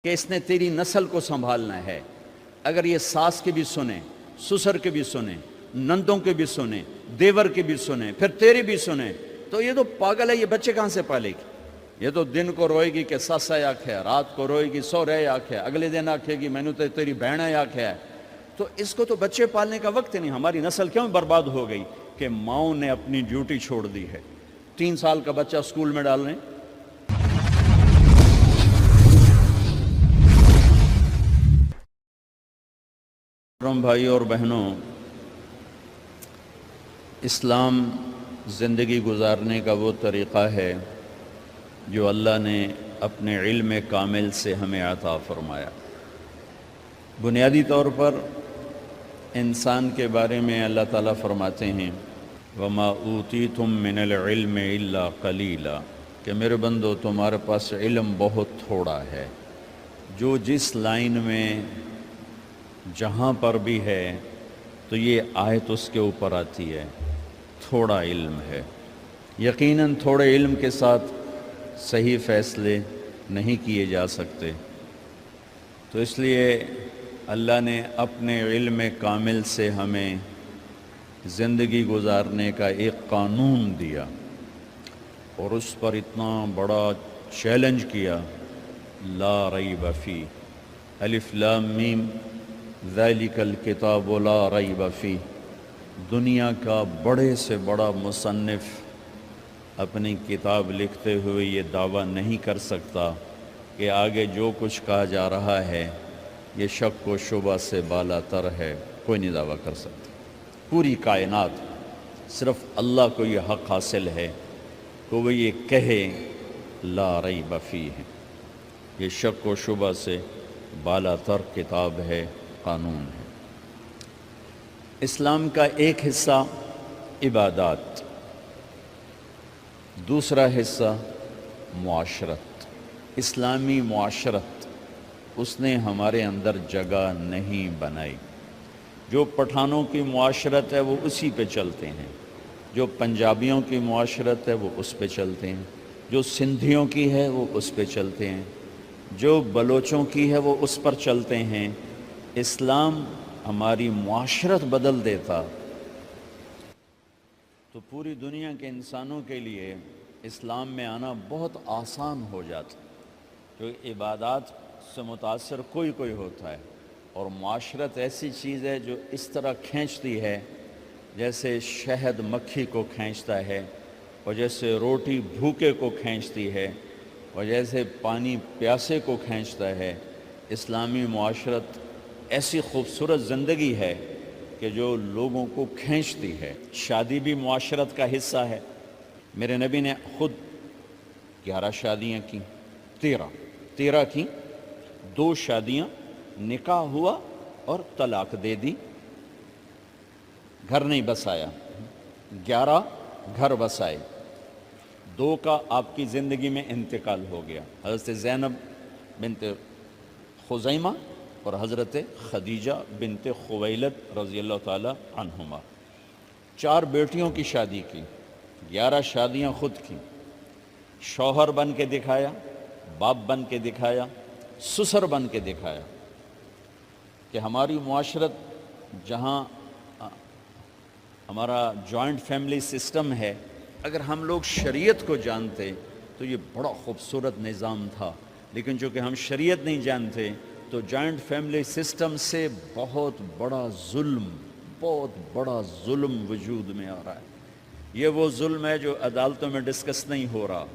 کہ اس نے تیری نسل کو سنبھالنا ہے، اگر یہ ساس کے بھی سنیں، سسر کے بھی سنیں، نندوں کے بھی سنیں، دیور کے بھی سنیں، پھر تیرے بھی سنیں، تو یہ تو پاگل ہے، یہ بچے کہاں سے پالے گی؟ یہ تو دن کو روئے گی کہ سس ہے آکھے، رات کو روئے گی سو رہے آکھے، اگلے دن آکھے گی میں نے تو تیری بہن ہے آکھے ہے۔ تو اس کو تو بچے پالنے کا وقت نہیں۔ ہماری نسل کیوں برباد ہو گئی؟ کہ ماؤں نے اپنی ڈیوٹی چھوڑ دی ہے۔ 3 سال کا بچہ اسکول میں ڈال رہے ہیں، بھائی اور بہنوں، اسلام زندگی گزارنے کا وہ طریقہ ہے جو اللہ نے اپنے علم کامل سے ہمیں عطا فرمایا۔ بنیادی طور پر انسان کے بارے میں اللہ تعالیٰ فرماتے ہیں وَمَا أُوتِيتُم مِّنَ الْعِلْمِ إِلَّا قَلِيلًا، کہ میرے بندو تمہارے پاس علم بہت تھوڑا ہے۔ جو جس لائن میں جہاں پر بھی ہے تو یہ آیت اس کے اوپر آتی ہے، تھوڑا علم ہے۔ یقیناً تھوڑے علم کے ساتھ صحیح فیصلے نہیں کیے جا سکتے، تو اس لیے اللہ نے اپنے علم کامل سے ہمیں زندگی گزارنے کا ایک قانون دیا، اور اس پر اتنا بڑا چیلنج کیا، لا ریب فیہ، الف لام میم ذالک الکتاب لا ریب فیہ۔ دنیا کا بڑے سے بڑا مصنف اپنی کتاب لکھتے ہوئے یہ دعویٰ نہیں کر سکتا کہ آگے جو کچھ کہا جا رہا ہے یہ شک و شبہ سے بالا تر ہے، کوئی نہیں دعویٰ کر سکتا۔ پوری کائنات صرف اللہ کو یہ حق حاصل ہے کہ وہ یہ کہے لا ریب فیہ، یہ شک و شبہ سے بالا تر کتاب ہے، قانون ہے۔ اسلام کا ایک حصہ عبادات، دوسرا حصہ معاشرت، اسلامی معاشرت، اس نے ہمارے اندر جگہ نہیں بنائی۔ جو پٹھانوں کی معاشرت ہے وہ اسی پہ چلتے ہیں، جو پنجابیوں کی معاشرت ہے وہ اس پہ چلتے ہیں، جو سندھیوں کی ہے وہ اس پہ چلتے ہیں، جو بلوچوں کی ہے وہ اس پر چلتے ہیں۔ اسلام ہماری معاشرت بدل دیتا تو پوری دنیا کے انسانوں کے لیے اسلام میں آنا بہت آسان ہو جاتا، کیونکہ عبادات سے متاثر کوئی کوئی ہوتا ہے، اور معاشرت ایسی چیز ہے جو اس طرح کھینچتی ہے جیسے شہد مکھی کو کھینچتا ہے، اور جیسے روٹی بھوکے کو کھینچتی ہے، اور جیسے پانی پیاسے کو کھینچتا ہے۔ اسلامی معاشرت ایسی خوبصورت زندگی ہے کہ جو لوگوں کو کھینچتی ہے۔ شادی بھی معاشرت کا حصہ ہے۔ میرے نبی نے خود 11 شادیاں کی، 13 کی، 2 شادیاں نکاح ہوا اور طلاق دے دی، گھر نہیں بسایا، 11 گھر بسائے، 2 کا آپ کی زندگی میں انتقال ہو گیا، حضرت زینب بنت خزیمہ اور حضرت خدیجہ بنت خویلد رضی اللہ تعالی عنہما۔ 4 بیٹیوں کی شادی کی، 11 شادیاں خود کی، شوہر بن کے دکھایا، باپ بن کے دکھایا، سسر بن کے دکھایا، کہ ہماری معاشرت جہاں ہمارا جوائنٹ فیملی سسٹم ہے، اگر ہم لوگ شریعت کو جانتے تو یہ بڑا خوبصورت نظام تھا، لیکن چونکہ ہم شریعت نہیں جانتے تو جوائنٹ فیملی سسٹم سے بہت بڑا ظلم وجود میں آ رہا ہے۔ یہ وہ ظلم ہے جو عدالتوں میں ڈسکس نہیں ہو رہا،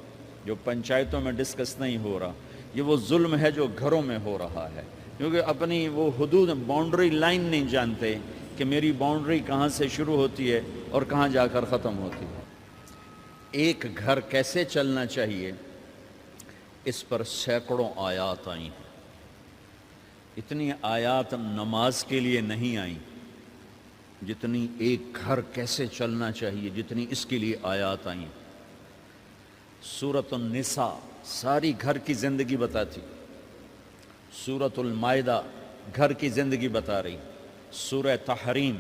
جو پنچایتوں میں ڈسکس نہیں ہو رہا، یہ وہ ظلم ہے جو گھروں میں ہو رہا ہے، کیونکہ اپنی وہ حدود باؤنڈری لائن نہیں جانتے کہ میری باؤنڈری کہاں سے شروع ہوتی ہے اور کہاں جا کر ختم ہوتی ہے۔ ایک گھر کیسے چلنا چاہیے اس پر سینکڑوں آیات آئی ہیں۔ اتنی آیات نماز کے لیے نہیں آئیں جتنی ایک گھر کیسے چلنا چاہیے، جتنی اس کے لیے آیات آئیں۔ سورۃ النساء ساری گھر کی زندگی بتاتی، سورۃ المائدہ گھر کی زندگی بتا رہی، سورہ تحریم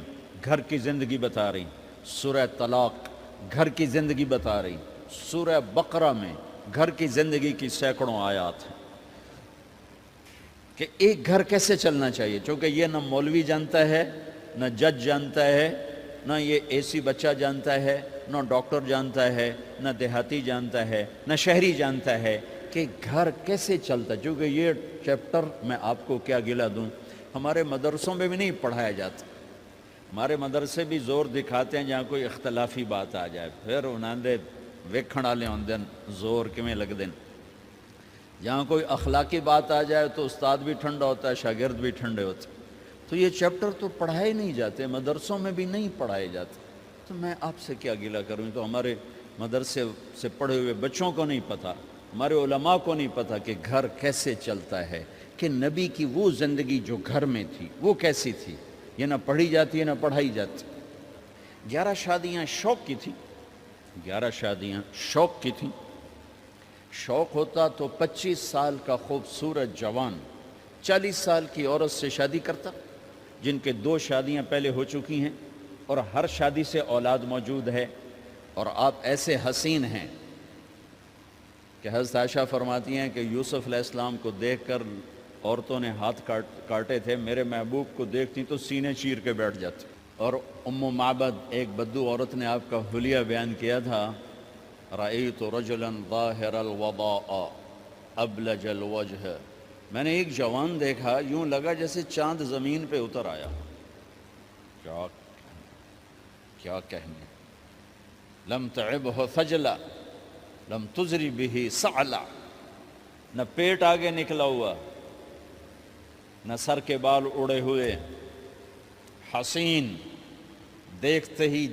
گھر کی زندگی بتا رہی، سورہ طلاق گھر کی زندگی بتا رہی، سورہ بقرہ میں گھر کی زندگی کی سینکڑوں آیات ہیں۔ کہ ایک گھر کیسے چلنا چاہیے، چونکہ یہ نہ مولوی جانتا ہے، نہ جج جانتا ہے، نہ یہ اے سی بچہ جانتا ہے، نہ ڈاکٹر جانتا ہے، نہ دیہاتی جانتا ہے، نہ شہری جانتا ہے کہ گھر کیسے چلتا ہے۔ چونکہ یہ چیپٹر میں آپ کو کیا گلا دوں، ہمارے مدرسوں میں بھی نہیں پڑھایا جاتا۔ ہمارے مدرسے بھی زور دکھاتے ہیں جہاں کوئی اختلافی بات آ جائے، پھر انہوں نے ویکھن والے ہوندے زور کیویں لگدے، جہاں کوئی اخلاقی بات آ جائے تو استاد بھی ٹھنڈا ہوتا ہے، شاگرد بھی ٹھنڈے ہوتے۔ تو یہ چیپٹر تو پڑھائے نہیں جاتے، مدرسوں میں بھی نہیں پڑھائے جاتے، تو میں آپ سے کیا گلہ کروں؟ تو ہمارے مدرسے سے پڑھے ہوئے بچوں کو نہیں پتہ، ہمارے علماء کو نہیں پتہ کہ گھر کیسے چلتا ہے، کہ نبی کی وہ زندگی جو گھر میں تھی وہ کیسی تھی، یہ نہ پڑھی جاتی ہے نہ پڑھائی جاتی۔ 11 شادیاں شوق کی تھیں، 11 شادیاں شوق کی تھیں۔ شوق ہوتا تو 25 سال کا خوبصورت جوان 40 سال کی عورت سے شادی کرتا، جن کے 2 شادیاں پہلے ہو چکی ہیں اور ہر شادی سے اولاد موجود ہے، اور آپ ایسے حسین ہیں کہ حضرت عائشہ فرماتی ہیں کہ یوسف علیہ السلام کو دیکھ کر عورتوں نے ہاتھ کاٹے تھے، میرے محبوب کو دیکھتی تو سینے چیر کے بیٹھ جاتی۔ اور ام معبد ایک بدو عورت نے آپ کا حلیہ بیان کیا تھا، رأیت رجلا ظاہر الوضاء ابلج الوجہ، میں نے ایک جوان دیکھا یوں لگا جیسے چاند زمین پہ اتر آیا۔ کیا کہنے، لم تعبہ خجلا لم تزری بہ سعلا، نہ پیٹ آگے نکلا ہوا، نہ سر کے بال اڑے ہوئے، حسین، دیکھتے ہی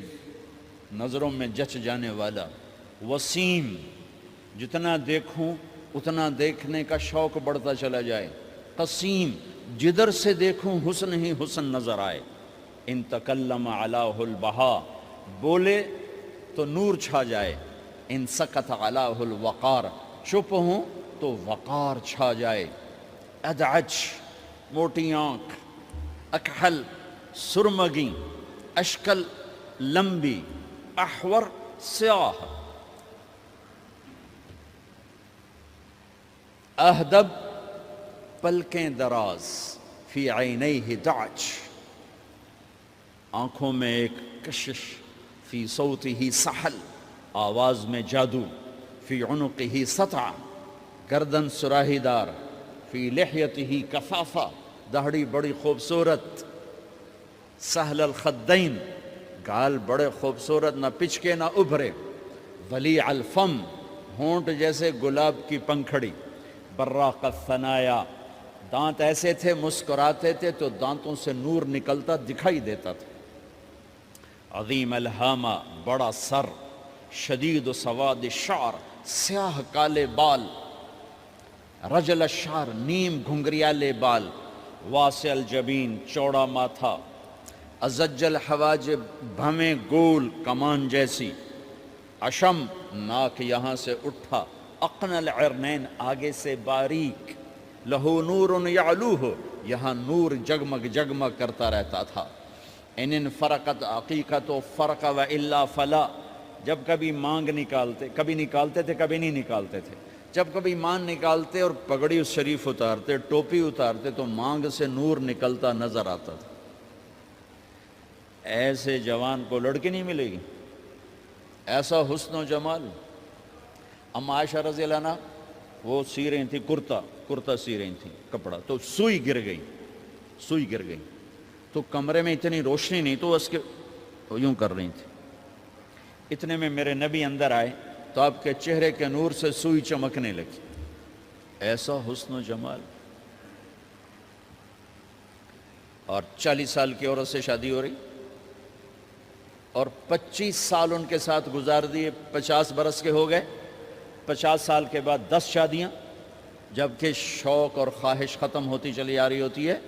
نظروں میں جچ جانے والا، وسیم، جتنا دیکھوں اتنا دیکھنے کا شوق بڑھتا چلا جائے، قسیم، جدھر سے دیکھوں حسن ہی حسن نظر آئے، ان تکلم علیہ البہا، بولے تو نور چھا جائے، ان سکت علیہ الوقار، چپ ہوں تو وقار چھا جائے، ادعج، موٹی آنکھ، اکحل، سرمگی، اشکل، لمبی، احور، سیاہ، اہدب، پلکیں دراز، فی عینیہ دعج، آنکھوں میں ایک کشش، فی صوتہ سحل، آواز میں جادو، فی عنقہ سطع، گردن سراہی دار، فی لحیتہ کفافہ، داڑھی بڑی خوبصورت، سہل الخدین، گال بڑے خوبصورت، نہ پچکے نہ ابھرے، ولیع الفم، ہونٹ جیسے گلاب کی پنکھڑی، براق الثنایا، دانت ایسے تھے مسکراتے تھے تو دانتوں سے نور نکلتا دکھائی دیتا تھا، عظیم الہامہ، بڑا سر، شدید سواد الشعر، سیاہ کالے بال، رجل الشعر، نیم گھنگریالے بال، واسع الجبین، چوڑا ماتھا، ازج الحواجب، بھمیں گول کمان جیسی، اشم، ناک یہاں سے اٹھا، اقن العرنین، آگے سے باریک، لہو نور یعلوہ، یہاں نور جگمگ جگمگ کرتا رہتا تھا، ان انفرقت عقیقت و فرق و الا فلا، جب کبھی مانگ نکالتے، کبھی نکالتے تھے کبھی نہیں نکالتے تھے، جب کبھی مانگ نکالتے اور پگڑی شریف اتارتے، ٹوپی اتارتے تو مانگ سے نور نکلتا نظر آتا تھا۔ ایسے جوان کو لڑکی نہیں ملے گی، ایسا حسن و جمال۔ ام عائشہ رضی اللہ عنہ وہ سی رہی تھی کرتا سی رہی تھی کپڑا، تو سوئی گر گئی، تو کمرے میں اتنی روشنی نہیں تو اس کے یوں کر رہی تھی، اتنے میں میرے نبی اندر آئے تو آپ کے چہرے کے نور سے سوئی چمکنے لگی، ایسا حسن و جمال۔ اور 40 سال کی عورت سے شادی ہو رہی اور 25 سال ان کے ساتھ گزار دیے، 50 برس کے ہو گئے، 50 سال کے بعد 10 شادیاں، جبکہ شوق اور خواہش ختم ہوتی چلی آ رہی ہوتی ہے۔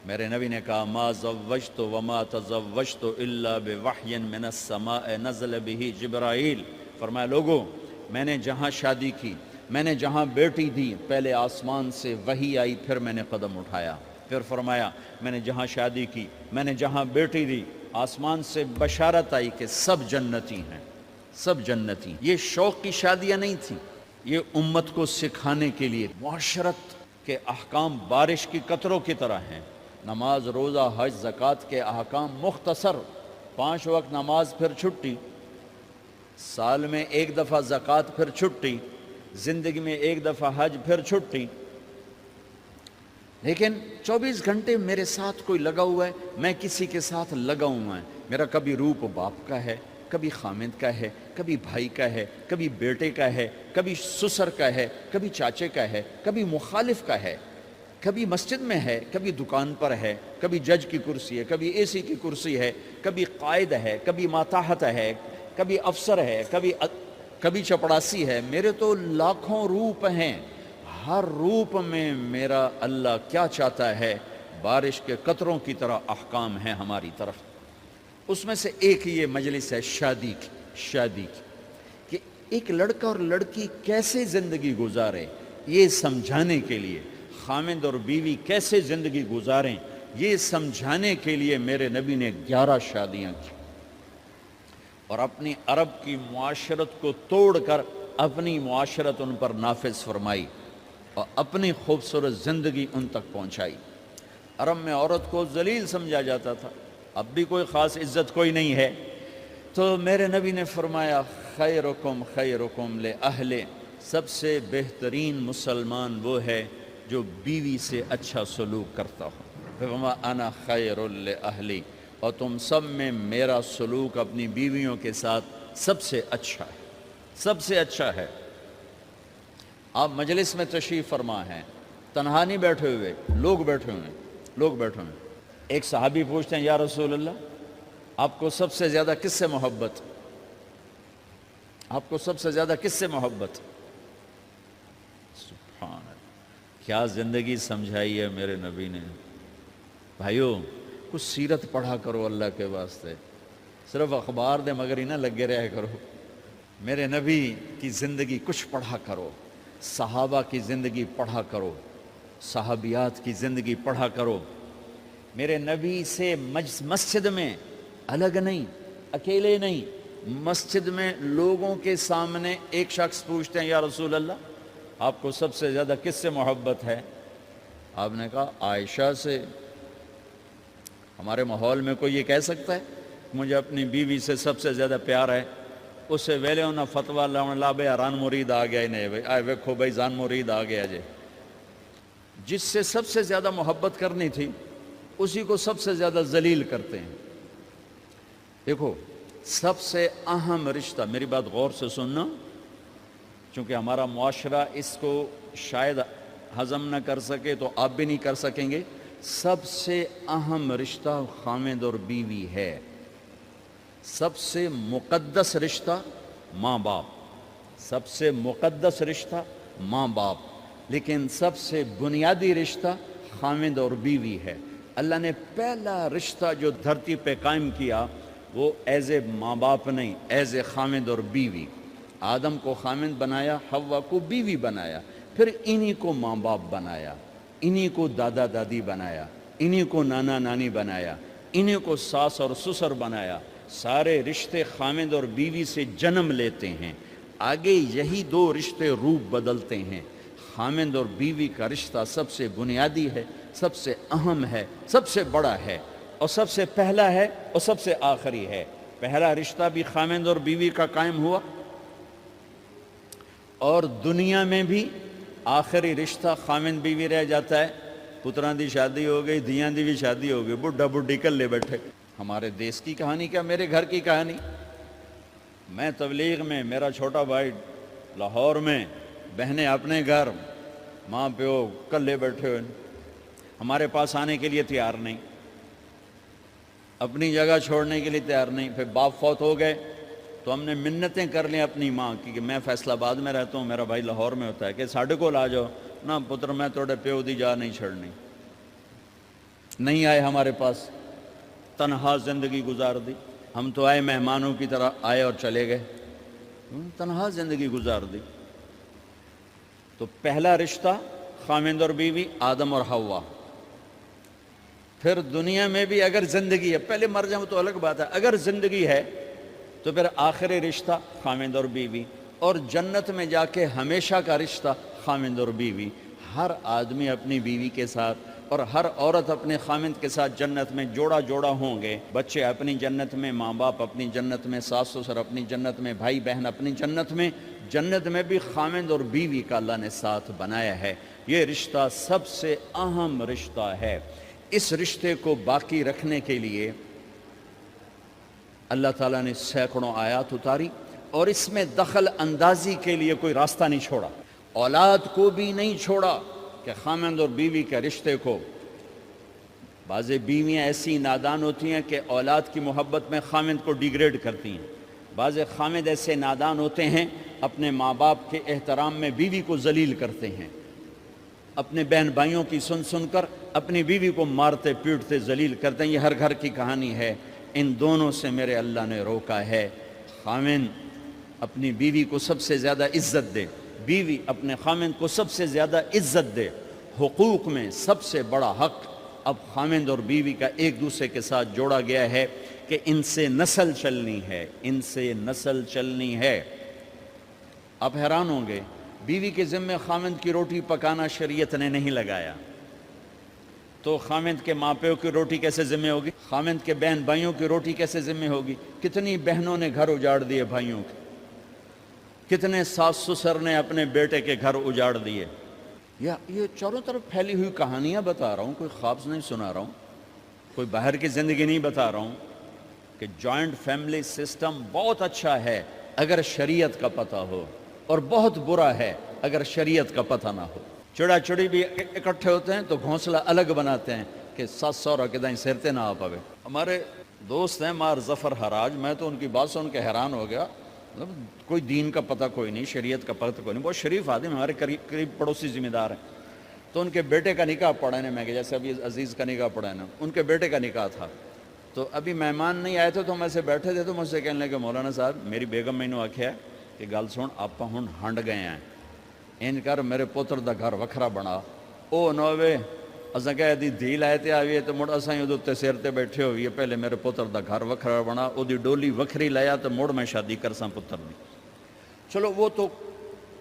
میرے نبی نے کہا ما زوجت وما تزوجت الا بوحی من السماء نزل به جبرائیل، فرمایا لوگوں میں نے جہاں شادی کی، میں نے جہاں بیٹی دی، پہلے آسمان سے وحی آئی پھر میں نے قدم اٹھایا، پھر فرمایا میں نے جہاں شادی کی، میں نے جہاں بیٹی دی، آسمان سے بشارت آئی کہ سب جنتی ہیں، سب جنتی۔ یہ شوق کی شادیاں نہیں تھیں، یہ امت کو سکھانے کے لیے، معاشرت کہ احکام بارش کی قطروں کی طرح ہیں۔ نماز، روزہ، حج، زکوٰۃ کے احکام مختصر، 5 وقت نماز پھر چھٹی، سال میں 1 دفعہ زکوٰۃ پھر چھٹی، زندگی میں 1 دفعہ حج پھر چھٹی۔ لیکن 24 گھنٹے میرے ساتھ کوئی لگا ہوا ہے، میں کسی کے ساتھ لگا ہوا ہے۔ میرا کبھی روپ باپ کا ہے، کبھی خامد کا ہے، کبھی بھائی کا ہے، کبھی بیٹے کا ہے، کبھی سسر کا ہے، کبھی چاچے کا ہے، کبھی مخالف کا ہے، کبھی مسجد میں ہے، کبھی دکان پر ہے، کبھی جج کی کرسی ہے، کبھی اے سی کی کرسی ہے، کبھی قائد ہے، کبھی ماتحت ہے، کبھی افسر ہے، کبھی چپڑاسی ہے۔ میرے تو لاکھوں روپ ہیں، ہر روپ میں میرا اللہ کیا چاہتا ہے؟ بارش کے قطروں کی طرح احکام ہیں ہماری طرف۔ اس میں سے ایک یہ مجلس ہے شادی کی، کہ ایک لڑکا اور لڑکی کیسے زندگی گزارے یہ سمجھانے کے لیے، خامد اور بیوی کیسے زندگی گزاریں یہ سمجھانے کے لیے میرے نبی نے 11 شادیاں کی، اور اپنی عرب کی معاشرت کو توڑ کر اپنی معاشرت ان پر نافذ فرمائی اور اپنی خوبصورت زندگی ان تک پہنچائی۔ عرب میں عورت کو ذلیل سمجھا جاتا تھا، اب بھی کوئی خاص عزت کوئی نہیں ہے، تو میرے نبی نے فرمایا خیرکم خیرکم لأہلِ، سب سے بہترین مسلمان وہ ہے جو بیوی سے اچھا سلوک کرتا ہو۔ وما انا خیر لأہلی، اور تم سب میں میرا سلوک اپنی بیویوں کے ساتھ سب سے اچھا ہے، سب سے اچھا ہے۔ آپ مجلس میں تشریف فرما ہیں، تنہا نہیں بیٹھے ہوئے، لوگ بیٹھے ہوئے ہیں۔ ایک صحابی پوچھتے ہیں یا رسول اللہ آپ کو سب سے زیادہ کس سے محبت؟ آپ کو سب سے زیادہ کس سے محبت؟ سبحان اللہ، کیا زندگی سمجھائی ہے میرے نبی نے۔ بھائیو کچھ سیرت پڑھا کرو اللہ کے واسطے، صرف اخبار دے مگر ہی نہ لگے رہا کرو، میرے نبی کی زندگی کچھ پڑھا کرو، صحابہ کی زندگی پڑھا کرو، صحابیات کی زندگی پڑھا کرو۔ میرے نبی سے مسجد میں الگ نہیں، اکیلے نہیں، مسجد میں لوگوں کے سامنے ایک شخص پوچھتے ہیں یا رسول اللہ آپ کو سب سے زیادہ کس سے محبت ہے؟ آپ نے کہا عائشہ سے۔ ہمارے ماحول میں کوئی یہ کہہ سکتا ہے مجھے اپنی بیوی سے سب سے زیادہ پیار ہے؟ اس سے ویلے انہا فتوہ لا بے ران مرید آ گیا ہی نہیں، آئے ویکھو بھائی زان مرید آ گیا جے۔ جس سے سب سے زیادہ محبت کرنی تھی اسی کو سب سے زیادہ ذلیل کرتے ہیں۔ دیکھو سب سے اہم رشتہ، میری بات غور سے سننا چونکہ ہمارا معاشرہ اس کو شاید ہضم نہ کر سکے تو آپ بھی نہیں کر سکیں گے، سب سے اہم رشتہ خامد اور بیوی ہے، سب سے مقدس رشتہ ماں باپ، سب سے مقدس رشتہ ماں باپ، لیکن سب سے بنیادی رشتہ خامد اور بیوی ہے۔ اللہ نے پہلا رشتہ جو دھرتی پہ قائم کیا وہ ایز اے ماں باپ نہیں، ایز اے خامد اور بیوی۔ آدم کو خامد بنایا، حوا کو بیوی بنایا، پھر انہی کو ماں باپ بنایا، انہی کو دادا دادی بنایا، انہی کو نانا نانی بنایا، انہی کو ساس اور سسر بنایا۔ سارے رشتے خامد اور بیوی سے جنم لیتے ہیں، آگے یہی 2 رشتے روپ بدلتے ہیں۔ خامد اور بیوی کا رشتہ سب سے بنیادی ہے، سب سے اہم ہے، سب سے بڑا ہے، اور سب سے پہلا ہے اور سب سے آخری ہے۔ پہلا رشتہ بھی خامد اور بیوی کا قائم ہوا، اور دنیا میں بھی آخری رشتہ خامد بیوی رہ جاتا ہے۔ پتران دی شادی ہو گئی، دھیاں دی بھی شادی ہو گئی، بڈھا بڈھی کلے بیٹھے۔ ہمارے دیس کی کہانی کیا، میرے گھر کی کہانی۔ میں تبلیغ میں، میرا چھوٹا بھائی لاہور میں، بہنیں اپنے گھر، ماں پیو کلے بیٹھے ہوئے، ہمارے پاس آنے کے لیے تیار نہیں، اپنی جگہ چھوڑنے کے لیے تیار نہیں۔ پھر باپ فوت ہو گئے تو ہم نے منتیں کر لیں اپنی ماں کی کہ میں فیصل آباد میں رہتا ہوں، میرا بھائی لاہور میں ہوتا ہے، کہ ساڑھے کو لا جاؤ نہ پتر، میں توڑے پیو دی جا نہیں چھڑنی۔ نہیں آئے ہمارے پاس، تنہا زندگی گزار دی۔ ہم تو آئے مہمانوں کی طرح آئے اور چلے گئے، تنہا زندگی گزار دی۔ تو پہلا رشتہ خامد اور بیوی، آدم اور حوا۔ پھر دنیا میں بھی اگر زندگی ہے، پہلے مر جاؤں تو الگ بات ہے، اگر زندگی ہے تو پھر آخری رشتہ خامد اور بیوی، اور جنت میں جا کے ہمیشہ کا رشتہ خامد اور بیوی۔ ہر آدمی اپنی بیوی کے ساتھ اور ہر عورت اپنے خامند کے ساتھ جنت میں جوڑا جوڑا ہوں گے. بچے اپنی جنت میں، ماں باپ اپنی جنت میں، ساس سسر اپنی جنت میں، بھائی بہن اپنی جنت میں. جنت میں بھی خامند اور بیوی کا اللہ نے ساتھ بنایا ہے. یہ رشتہ سب سے اہم رشتہ ہے. اس رشتے کو باقی رکھنے کے لیے اللہ تعالیٰ نے سینکڑوں آیات اتاری اور اس میں دخل اندازی کے لیے کوئی راستہ نہیں چھوڑا. اولاد کو بھی نہیں چھوڑا کہ خامند اور بیوی کے رشتے کو. بعض بیویاں ایسی نادان ہوتی ہیں کہ اولاد کی محبت میں خامند کو ڈیگریڈ کرتی ہیں. بعض خامند ایسے نادان ہوتے ہیں اپنے ماں باپ کے احترام میں بیوی کو ذلیل کرتے ہیں. اپنے بہن بھائیوں کی سن سن کر اپنی بیوی کو مارتے پیٹتے ذلیل کرتے ہیں. یہ ہر گھر کی کہانی ہے. ان دونوں سے میرے اللہ نے روکا ہے. خامند اپنی بیوی کو سب سے زیادہ عزت دے، بیوی اپنے خامند کو سب سے زیادہ عزت دے. حقوق میں سب سے بڑا حق اب خامند اور بیوی کا ایک دوسرے کے ساتھ جوڑا گیا ہے کہ ان سے نسل چلنی ہے، ان سے نسل چلنی ہے. آپ حیران ہوں گے، بیوی کے ذمہ خامند کی روٹی پکانا شریعت نے نہیں لگایا، تو خامند کے ماں پیو کی روٹی کیسے ذمہ ہوگی؟ خامند کے بہن بھائیوں کی روٹی کیسے ذمہ ہوگی؟ کتنی بہنوں نے گھر اجاڑ دیے بھائیوں کے، کتنے ساس سسر نے اپنے بیٹے کے گھر اجاڑ دیے. یہ چاروں طرف پھیلی ہوئی کہانیاں بتا رہا ہوں، کوئی خواب نہیں سنا رہا ہوں، کوئی باہر کی زندگی نہیں بتا رہا ہوں کہ جوائنٹ فیملی سسٹم بہت اچھا ہے اگر شریعت کا پتہ ہو، اور بہت برا ہے اگر شریعت کا پتہ نہ ہو. چڑا چڑی بھی اکٹھے ہوتے ہیں تو گھونسلہ الگ بناتے ہیں کہ ساس سورا کے دائیں سرتے نہ آ پاوے. ہمارے دوست ہیں مار ظفر حراج، میں تو ان کی بات سن کے حیران ہو گیا. کوئی دین کا پتہ کوئی نہیں، شریعت کا پتہ کوئی نہیں، بہت شریف آدمی، ہمارے قریب پڑوسی ذمہ دار ہیں. تو ان کے بیٹے کا نکاح پڑھانے میں کہ جیسے ابھی عزیز کا نکاح پڑھانا، ان کے بیٹے کا نکاح تھا. تو ابھی مہمان نہیں آئے تھے تو ہم ایسے بیٹھے تھے تو مجھ سے کہنے لگے مولانا صاحب میری بیگم میں نے آکھیا ہے کہ گل سن آپ ہن ہنڈ گئے ہیں، ان کر میرے پوتر دا گھر وکھرا بنا. او نوے اساں کہہ دی دھی لائے تے آئیے تو مڑ اساں ادھر تے سر تے بیٹھے ہوئیے، پہلے میرے پوتر دا گھر وکھرا بنا، او دی ڈولی وکھری لایا تو مڑ میں شادی کرساں پتر دی. چلو وہ تو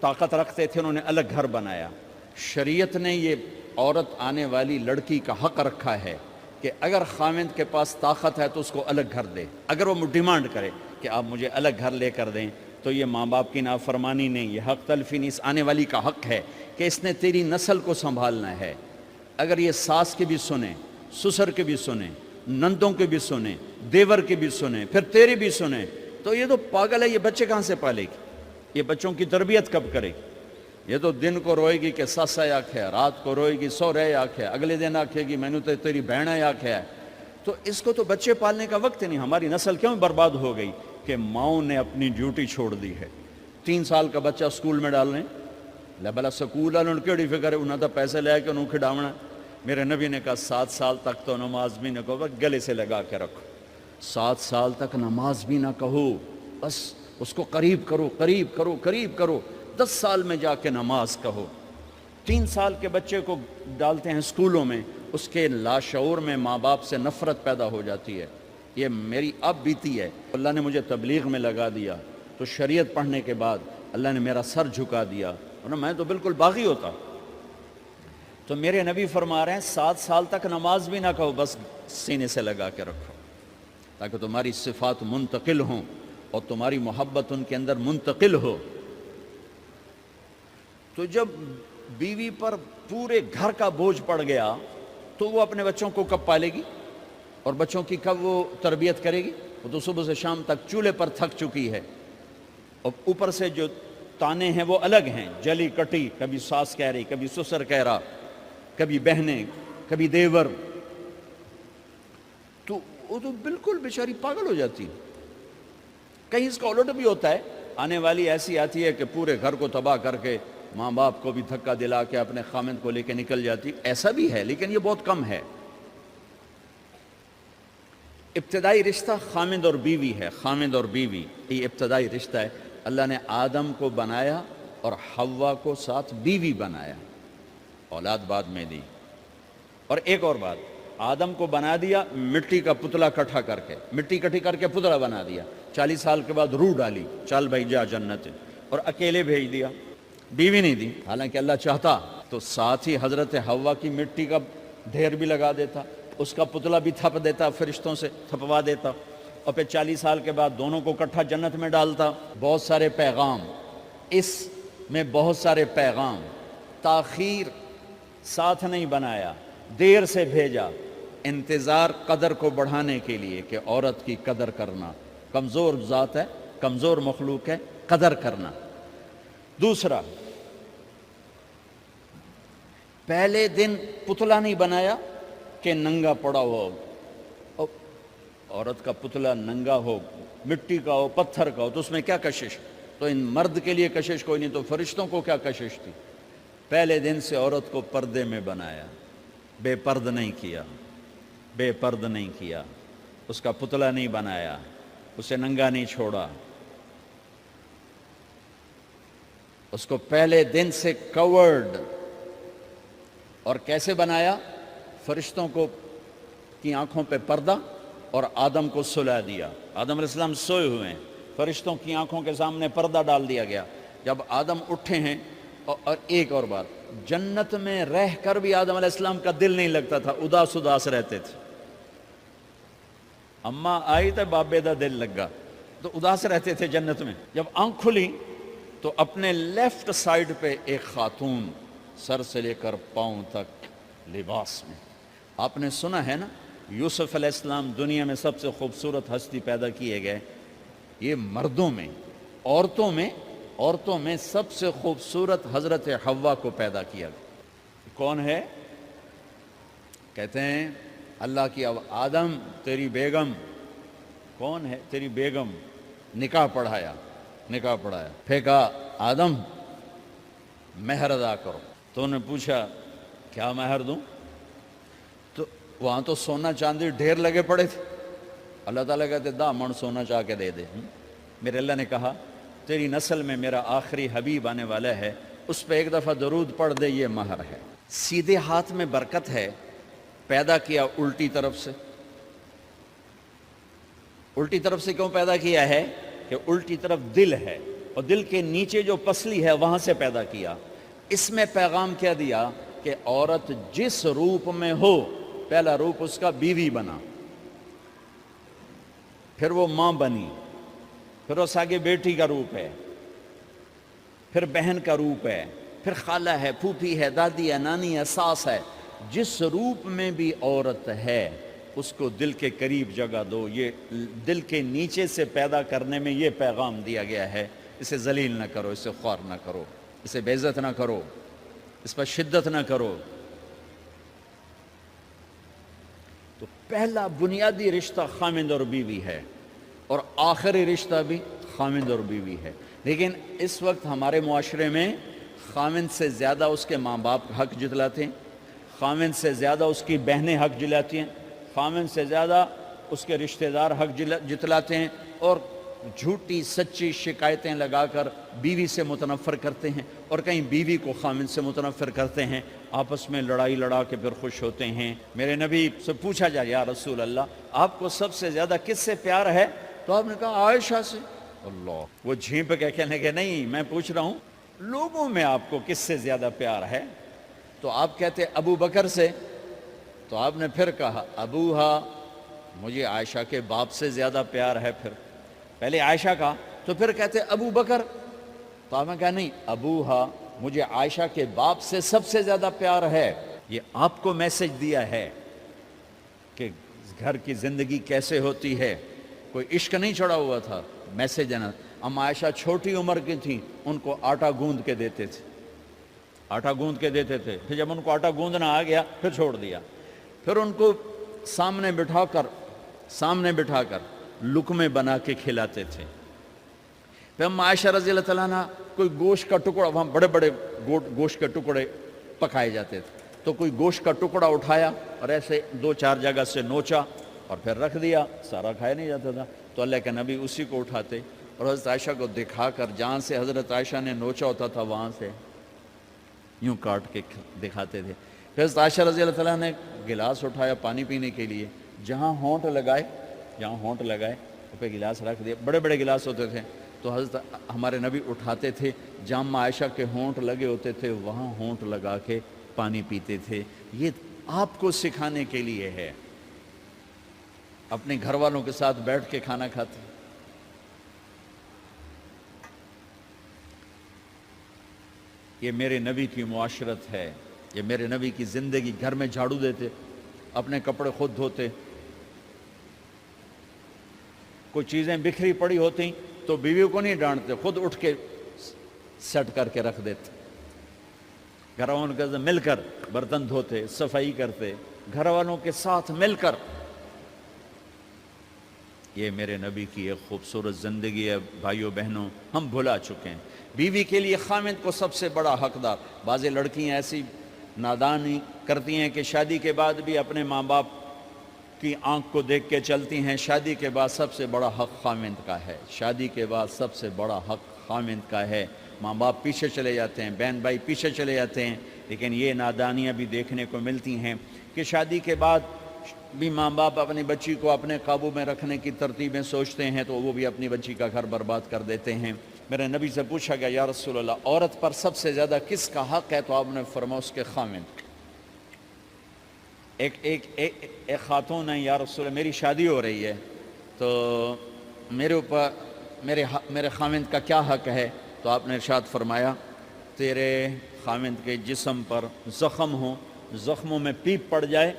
طاقت رکھتے تھے، انہوں نے الگ گھر بنایا. شریعت نے یہ عورت آنے والی لڑکی کا حق رکھا ہے کہ اگر خامند کے پاس طاقت ہے تو اس کو الگ گھر دے. اگر وہ ڈیمانڈ کرے کہ آپ مجھے الگ گھر لے کر دیں تو یہ ماں باپ کی نافرمانی نہیں، یہ حق تلفی نہیں، اس آنے والی کا حق ہے کہ اس نے تیری نسل کو سنبھالنا ہے. اگر یہ ساس کے بھی سنیں، سسر کے بھی سنیں، نندوں کے بھی سنیں، دیور کے بھی سنیں، پھر تیری بھی سنیں، تو یہ تو پاگل ہے. یہ بچے کہاں سے پالے گی؟ یہ بچوں کی تربیت کب کرے گی؟ یہ تو دن کو روئے گی کہ ساسا آکھے، رات کو روئے گی سو رہے آکھے، اگلے دن آکھے گی میں نے تو تیری بہن آکھے ہے. تو اس کو تو بچے پالنے کا وقت نہیں. ہماری نسل کیوں برباد ہو گئی کہ ماؤں نے اپنی ڈیوٹی چھوڑ دی ہے. 3 سال کا بچہ سکول میں ڈالنے بلا سکول والوں کیڑی فکر ہے، انہوں نے پیسے لے کے انہوں کھڈاونا. میرے نبی نے کہا 7 سال تک تو نماز بھی نہ کہو، گلے سے لگا کے رکھو. 7 سال تک نماز بھی نہ کہو، بس اس کو قریب کرو قریب کرو قریب کرو. 10 سال میں جا کے نماز کہو. 3 سال کے بچے کو ڈالتے ہیں اسکولوں میں، اس کے لاشعور میں ماں باپ سے نفرت پیدا ہو جاتی ہے. یہ میری اب بیتی ہے. اللہ نے مجھے تبلیغ میں لگا دیا تو شریعت پڑھنے کے بعد اللہ نے میرا سر جھکا دیا، ورنہ میں تو بالکل باغی ہوتا. تو میرے نبی فرما رہے ہیں 7 سال تک نماز بھی نہ کہو، بس سینے سے لگا کے رکھو تاکہ تمہاری صفات منتقل ہوں اور تمہاری محبت ان کے اندر منتقل ہو. تو جب بیوی پر پورے گھر کا بوجھ پڑ گیا تو وہ اپنے بچوں کو کب پالے گی اور بچوں کی کب وہ تربیت کرے گی؟ وہ تو صبح سے شام تک چولہے پر تھک چکی ہے، اور اوپر سے جو تانے ہیں وہ الگ ہیں، جلی کٹی، کبھی ساس کہہ رہی، کبھی سسر کہہ رہا، کبھی بہنیں، کبھی دیور. تو وہ تو بالکل بیچاری پاگل ہو جاتی. کہیں اس کا الٹ بھی ہوتا ہے، آنے والی ایسی آتی ہے کہ پورے گھر کو تباہ کر کے ماں باپ کو بھی دھکا دلا کے اپنے خامند کو لے کے نکل جاتی. ایسا بھی ہے لیکن یہ بہت کم ہے. ابتدائی رشتہ خامند اور بیوی ہے. خامند اور بیوی یہ ابتدائی رشتہ ہے. اللہ نے آدم کو بنایا اور حوا کو ساتھ بیوی بنایا، اولاد بعد میں دی. اور ایک اور بات، آدم کو بنا دیا مٹی کا پتلا کٹھا کر کے، مٹی کٹھی کر کے پتلا بنا دیا. 40 سال کے بعد روح ڈالی، چل بھائی جا جنت، اور اکیلے بھیج دیا، بیوی نہیں دی. حالانکہ اللہ چاہتا تو ساتھ ہی حضرت حوا کی مٹی کا ڈھیر بھی لگا دیتا، اس کا پتلا بھی تھپ دیتا، فرشتوں سے تھپوا دیتا، اور پھر 40 سال کے بعد دونوں کو اکٹھا جنت میں ڈالتا۔ بہت سارے پیغام، اس میں بہت سارے پیغام، تاخیر ساتھ نہیں بنایا، دیر سے بھیجا، انتظار قدر کو بڑھانے کے لیے کہ عورت کی قدر کرنا، کمزور ذات ہے، کمزور مخلوق ہے، قدر کرنا۔ دوسرا، پہلے دن پتلا نہیں بنایا کہ ننگا پڑا ہو، عورت کا پتلا ننگا ہو، مٹی کا ہو، پتھر کا ہو، تو اس میں کیا کشش؟ تو ان مرد کے لیے کشش کوئی نہیں، تو فرشتوں کو کیا کشش تھی؟ پہلے دن سے عورت کو پردے میں بنایا، بے پرد نہیں کیا، بے پرد نہیں کیا، اس کا پتلا نہیں بنایا، اسے ننگا نہیں چھوڑا، اس کو پہلے دن سے کورڈ۔ اور کیسے بنایا؟ فرشتوں کو کی آنکھوں پہ پردہ اور آدم کو سلا دیا۔ آدم علیہ السلام سوئے ہوئے ہیں، فرشتوں کی آنکھوں کے سامنے پردہ ڈال دیا گیا۔ جب آدم اٹھے ہیں، اور ایک اور بات، جنت میں رہ کر بھی آدم علیہ السلام کا دل نہیں لگتا تھا، اداس اداس رہتے تھے۔ اماں آئی تو بابے دا دل لگا، تو اداس رہتے تھے جنت میں۔ جب آنکھ کھلی تو اپنے لیفٹ سائیڈ پہ ایک خاتون، سر سے لے کر پاؤں تک لباس میں۔ آپ نے سنا ہے نا، یوسف علیہ السلام دنیا میں سب سے خوبصورت ہستی پیدا کیے گئے، یہ مردوں میں، عورتوں میں سب سے خوبصورت حضرت حوا کو پیدا کیا گیا۔ کون ہے؟ کہتے ہیں اللہ کی آدم تیری بیگم، کون ہے تیری بیگم؟ نکاح پڑھایا، پھر کہا آدم مہر ادا کرو۔ تو انہوں نے پوچھا کیا مہر دوں؟ تو وہاں تو سونا چاندی ڈھیر لگے پڑے تھے۔ اللہ تعالیٰ کہتے دا من سونا چاہ کے دے دے۔ میرے اللہ نے کہا تیری نسل میں میرا آخری حبیب آنے والا ہے، اس پہ ایک دفعہ درود پڑھ دے، یہ مہر ہے۔ سیدھے ہاتھ میں برکت ہے، پیدا کیا الٹی طرف سے۔ الٹی طرف سے کیوں پیدا کیا ہے؟ کہ الٹی طرف دل ہے، اور دل کے نیچے جو پسلی ہے وہاں سے پیدا کیا۔ اس میں پیغام کیا دیا کہ عورت جس روپ میں ہو، پہلا روپ اس کا بیوی بنا، پھر وہ ماں بنی، پھر اس آگے بیٹی کا روپ ہے، پھر بہن کا روپ ہے، پھر خالہ ہے، پھوپھی ہے، دادی ہے، نانی ہے، ساس ہے۔ جس روپ میں بھی عورت ہے اس کو دل کے قریب جگہ دو۔ یہ دل کے نیچے سے پیدا کرنے میں یہ پیغام دیا گیا ہے، اسے ذلیل نہ کرو، اسے خوار نہ کرو، اسے بے عزت نہ کرو، اس پر شدت نہ کرو۔ تو پہلا بنیادی رشتہ خامند اور بیوی ہے، اور آخری رشتہ بھی خامند اور بیوی ہے۔ لیکن اس وقت ہمارے معاشرے میں خامند سے زیادہ اس کے ماں باپ حق جتلاتے ہیں، خامند سے زیادہ اس کی بہنیں حق جلاتی ہیں، خامند سے زیادہ اس کے رشتہ دار حق جتلاتے ہیں، اور جھوٹی سچی شکایتیں لگا کر بیوی سے متنفر کرتے ہیں، اور کہیں بیوی کو خامند سے متنفر کرتے ہیں، آپس میں لڑائی لڑا کے پھر خوش ہوتے ہیں۔ میرے نبی سے پوچھا جائے یا رسول اللہ آپ کو سب سے زیادہ کس سے پیار ہے؟ تو آپ نے کہا عائشہ سے۔ اللہ، وہ جھینپ کے کہنے کے نہیں، میں پوچھ رہا ہوں لوگوں میں آپ کو کس سے زیادہ پیار ہے؟ تو آپ کہتے ابو بکر سے۔ تو آپ نے پھر کہا ابوہا، مجھے عائشہ کے باپ سے زیادہ پیار ہے۔ پھر پہلے عائشہ کا، تو پھر کہتے ابو بکر۔ تو آپ نے کہا نہیں، ابوہا، مجھے عائشہ کے باپ سے سب سے زیادہ پیار ہے۔ یہ آپ کو میسج دیا ہے کہ گھر کی زندگی کیسے ہوتی ہے، کوئی عشق نہیں چڑھا ہوا تھا، میسج دینا۔ اما عائشہ چھوٹی عمر کی تھیں، ان کو آٹا گوندھ کے دیتے تھے، آٹا گوندھ کے دیتے تھے، پھر جب ان کو آٹا گوندھنا آ گیا پھر چھوڑ دیا، پھر ان کو سامنے بٹھا کر لقمے بنا کے کھلاتے تھے۔ پھر اما عائشہ رضی اللہ تعالیٰ عنہ کوئی گوشت کا ٹکڑا، وہاں بڑے بڑے گوشت کے ٹکڑے پکائے جاتے تھے، تو کوئی گوشت کا ٹکڑا اٹھایا اور ایسے 2-4 جگہ سے نوچا اور پھر رکھ دیا، سارا کھایا نہیں جاتا تھا، تو اللہ کے نبی اسی کو اٹھاتے اور حضرت عائشہ کو دکھا کر، جہاں سے حضرت عائشہ نے نوچا ہوتا تھا وہاں سے یوں کاٹ کے دکھاتے تھے۔ پھر حضرت عائشہ رضی اللہ تعالیٰ نے گلاس اٹھایا پانی پینے کے لیے، جہاں ہونٹ لگائے تو پہ گلاس رکھ دیا، بڑے بڑے گلاس ہوتے تھے، تو حضرت ہمارے نبی اٹھاتے تھے، جامع عائشہ کے ہونٹ لگے ہوتے تھے وہاں ہونٹ لگا کے پانی پیتے تھے۔ یہ آپ کو سکھانے کے لیے ہے، اپنے گھر والوں کے ساتھ بیٹھ کے کھانا کھاتے۔ یہ میرے نبی کی معاشرت ہے، یہ میرے نبی کی زندگی۔ گھر میں جھاڑو دیتے، اپنے کپڑے خود دھوتے، کوئی چیزیں بکھری پڑی ہوتی تو بیوی کو نہیں ڈانٹتے، خود اٹھ کے سیٹ کر کے رکھ دیتے۔ گھر والوں کے ساتھ مل کر برتن دھوتے، صفائی کرتے، گھر والوں کے ساتھ مل کر۔ یہ میرے نبی کی ایک خوبصورت زندگی ہے بھائیو بہنوں، ہم بھلا چکے ہیں۔ بیوی کے لیے خامند کو سب سے بڑا حقدار۔ بعض لڑکیاں ایسی نادانی کرتی ہیں کہ شادی کے بعد بھی اپنے ماں باپ کی آنکھ کو دیکھ کے چلتی ہیں۔ شادی کے بعد سب سے بڑا حق خامند کا ہے، شادی کے بعد سب سے بڑا حق خامند کا ہے۔ ماں باپ پیچھے چلے جاتے ہیں، بہن بھائی پیچھے چلے جاتے ہیں، لیکن یہ نادانیاں بھی دیکھنے کو ملتی ہیں کہ شادی کے بعد بھی ماں باپ اپنی بچی کو اپنے قابو میں رکھنے کی ترتیبیں سوچتے ہیں تو وہ بھی اپنی بچی کا گھر برباد کر دیتے ہیں۔ میرے نبی سے پوچھا گیا یا رسول اللہ عورت پر سب سے زیادہ کس کا حق ہے؟ تو آپ نے فرمایا اس کے خامند۔ ایک خاتون ہے، یا رسول اللہ میری شادی ہو رہی ہے تو میرے اوپر میرے خامند کا کیا حق ہے؟ تو آپ نے ارشاد فرمایا تیرے خامند کے جسم پر زخم ہو، زخموں میں پیپ پڑ جائے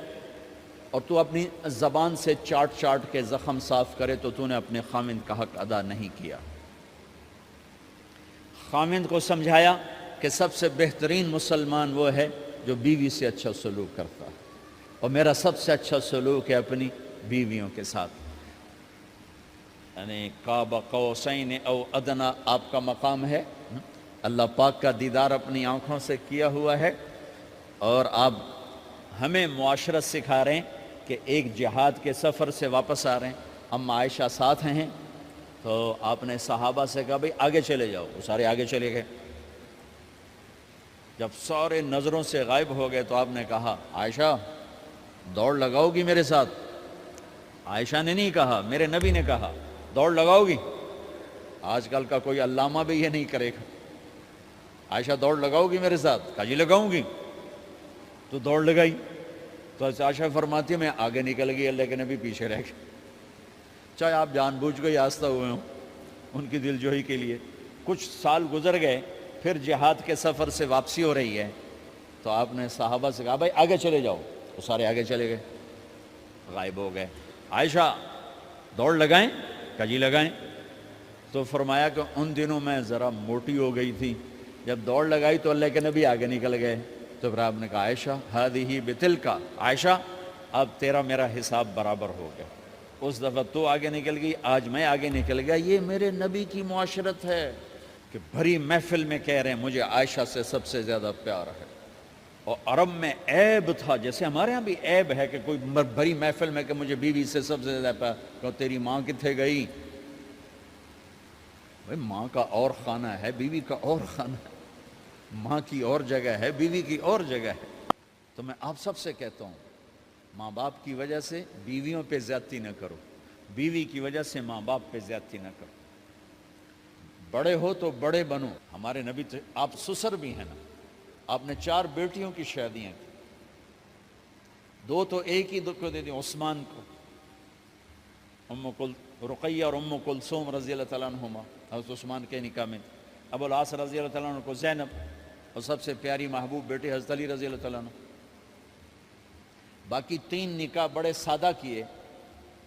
اور تو اپنی زبان سے چاٹ چاٹ کے زخم صاف کرے تو تو نے اپنے خامند کا حق ادا نہیں کیا۔ خامند کو سمجھایا کہ سب سے بہترین مسلمان وہ ہے جو بیوی سے اچھا سلوک کرتا ہے، اور میرا سب سے اچھا سلوک ہے اپنی بیویوں کے ساتھ، یعنی قاب قوسین او ادنا آپ کا مقام ہے۔ اللہ پاک کا دیدار اپنی آنکھوں سے کیا ہوا ہے، اور آپ ہمیں معاشرت سکھا رہے ہیں کہ ایک جہاد کے سفر سے واپس آ رہے ہیں، اما عائشہ ساتھ ہیں، تو آپ نے صحابہ سے کہا بھئی آگے چلے جاؤ، وہ سارے آگے چلے گئے۔ جب سارے نظروں سے غائب ہو گئے تو آپ نے کہا عائشہ دوڑ لگاؤ گی میرے ساتھ؟ عائشہ نے نہیں کہا، میرے نبی نے کہا دوڑ لگاؤ گی؟ آج کل کا کوئی علامہ بھی یہ نہیں کرے گا۔ عائشہ دوڑ لگاؤ گی میرے ساتھ؟ کہا جی لگاؤں گی۔ تو دوڑ لگائی تو عائشہ فرماتی ہے میں آگے نکل گئی، اللہ کے نبی پیچھے رہ گئے، چاہے آپ جان بوجھ کے آستہ ہوئے ہوں ان کی دل جوئی کے لیے۔ کچھ سال گزر گئے، پھر جہاد کے سفر سے واپسی ہو رہی ہے تو آپ نے صحابہ سے کہا بھائی آگے چلے جاؤ، وہ سارے آگے چلے گئے، غائب ہو گئے۔ عائشہ دوڑ لگائیں؟ کہا جی لگائیں۔ تو فرمایا کہ ان دنوں میں ذرا موٹی ہو گئی تھی، جب دوڑ لگائی تو اللہ کے نبی آگے نکل گئے، تو پھر آپ نے کہا عائشہ ہذہ بتلک، عائشہ اب تیرا میرا حساب برابر ہو گیا، اس دفعہ تو آگے نکل گئی، آج میں آگے نکل گیا۔ یہ میرے نبی کی معاشرت ہے کہ بھری محفل میں کہہ رہے ہیں مجھے عائشہ سے سب سے زیادہ پیار ہے۔ اور عرب میں عیب تھا، جیسے ہمارے ہاں بھی عیب ہے کہ کوئی بھری محفل میں کہ مجھے بیوی سے سب سے زیادہ پیار، کہ تیری ماں کتنے گئی؟ بھائی ماں کا اور خانہ ہے، بیوی کا اور خانہ ہے، ماں کی اور جگہ ہے، بیوی کی اور جگہ ہے۔ تو میں آپ سب سے کہتا ہوں ماں باپ کی وجہ سے بیویوں پہ زیادتی نہ کرو، بیوی کی وجہ سے ماں باپ پہ زیادتی نہ کرو۔ بڑے ہو تو بڑے بنو۔ ہمارے نبی تو آپ سسر بھی ہیں نا، آپ نے 4 بیٹیوں کی شادیاں کی، 2 تو ایک ہی کو دے دی عثمان کو، رقیہ اور ام کلثوم رضی اللہ تعالیٰ عنہما، حضرت عثمان کے نکاح میں، ابو العاص رضی اللہ تعالیٰ عنہ کو زینب، اور سب سے پیاری محبوب بیٹی حضرت علی رضی اللہ تعالیٰ عنہ۔ باقی 3 نکاح بڑے سادہ کیے،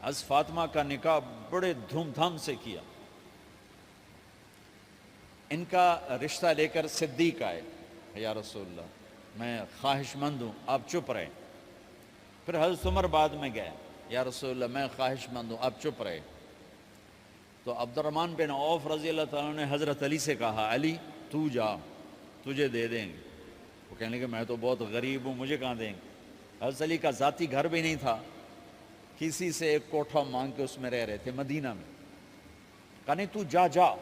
حضرت فاطمہ کا نکاح بڑے دھوم دھام سے کیا۔ ان کا رشتہ لے کر صدیق آئے، یا رسول اللہ میں خواہش مند ہوں، آپ چپ رہے۔ پھر حضرت عمر بعد میں گئے، یا رسول اللہ میں خواہش مند ہوں، آپ چپ رہے۔ تو عبد الرحمن بن عوف رضی اللہ تعالیٰ نے حضرت علی سے کہا علی تو جا، تجھے دے دیں گے۔ وہ کہنے کہ میں تو بہت غریب ہوں، مجھے کہاں دیں گے؟ حضرت علی کا ذاتی گھر بھی نہیں تھا، کسی سے ایک کوٹھا مانگ کے اس میں رہ رہے تھے مدینہ میں۔ کہا نہیں تو جا جا۔